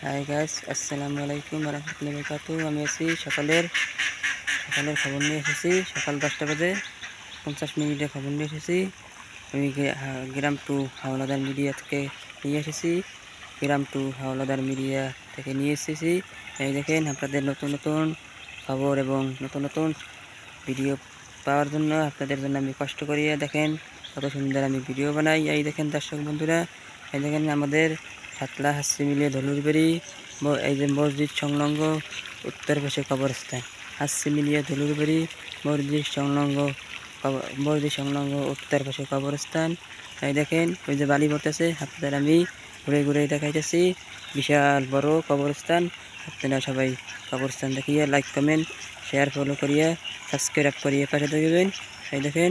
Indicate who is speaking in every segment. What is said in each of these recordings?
Speaker 1: Hi guys, আসসালামু আলাইকুম রহমতুল্লাহি বারাকাতুহু। আমি আছি সকালের খবর নিয়ে এসেছি। সকাল 10টা বাজে 50 মিনিটে খবর নিয়ে এসেছি। আমি গ্রাম টু হাওলাদার মিডিয়া থেকে নিয়ে এসেছি। গ্রাম টু হাওলাদার মিডিয়া থেকে নিয়ে এসেছি। এই দেখেন, আপনাদের নতুন নতুন খবর এবং নতুন নতুন ভিডিও পাওয়ার জন্য আপনাদের জন্য আমি কষ্ট করিয়া দেখেন কত সুন্দর আমি ভিডিও বানাই। এই দেখেন দর্শক বন্ধুরা, এই দেখেন আমাদের হাতলা হাসি মিলিয়ে ধলুরবাড়ি, এই যে মসজিদ সংলগ্ন উত্তর পাশে কবরস্থান। হাসি মিলিয়ে ধলুরবাড়ি মসজিদ সংলগ্ন উত্তর পাশে কবরস্থান। এই দেখেন ওই যে বালি পড়তেছে, আপনাদের আমি ঘুরে ঘুরে দেখাইতেছি। বিশাল বড় কবরস্থান। আপনারা সবাই কবরস্থান দেখিয়ে লাইক কমেন্ট শেয়ার ফলো করিয়া সাবস্ক্রাইব করিয়ে পাশে থাকবেন। এই দেখেন,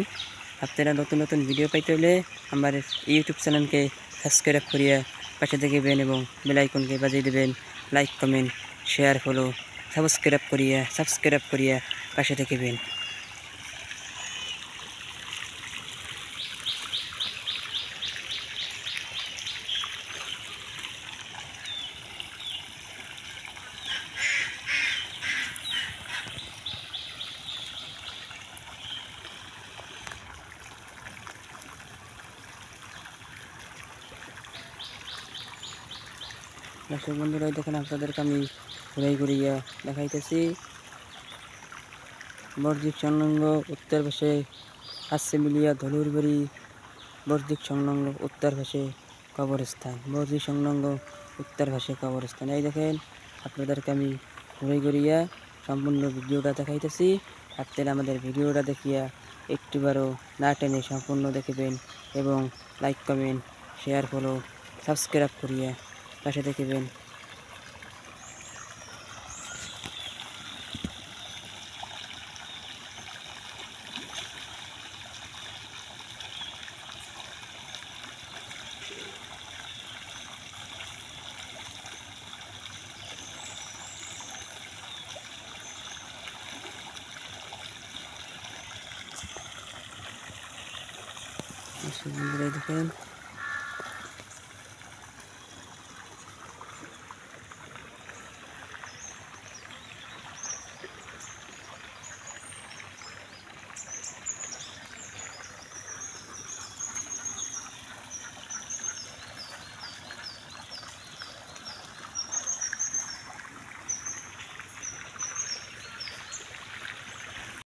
Speaker 1: আপনারা নতুন নতুন ভিডিও পাইতে হলে আমার ইউটিউব চ্যানেলকে সাবস্ক্রাইব করিয়া পাশে থাকবেন এবং বেল আইকনকে বাজিয়ে দেবেন। Like comment share follow subscribe করিয়া পাশে থাকবেন। দর্শক বন্ধুরা, দেখেন আপনাদেরকে আমি ঘুরাইয়া দেখাইতেছি। মসজিদ সংলগ্ন উত্তর পাশে হাসি মিলিয়া ধলুরবাড়ি, মসজিদ সংলগ্ন উত্তর পাশে কবরস্থান। মসজিদ সংলগ্ন উত্তর পাশে কবরস্থান। এই দেখেন, আপনাদেরকে আমি ঘুরাইয়া সম্পূর্ণ ভিডিওটা দেখাইতেছি। আপনারা আমাদের ভিডিওটা দেখিয়া একটিবারও না টেনে সম্পূর্ণ দেখবেন এবং like comment share follow subscribe করিয়া পাশে দেখবেন। দেখেন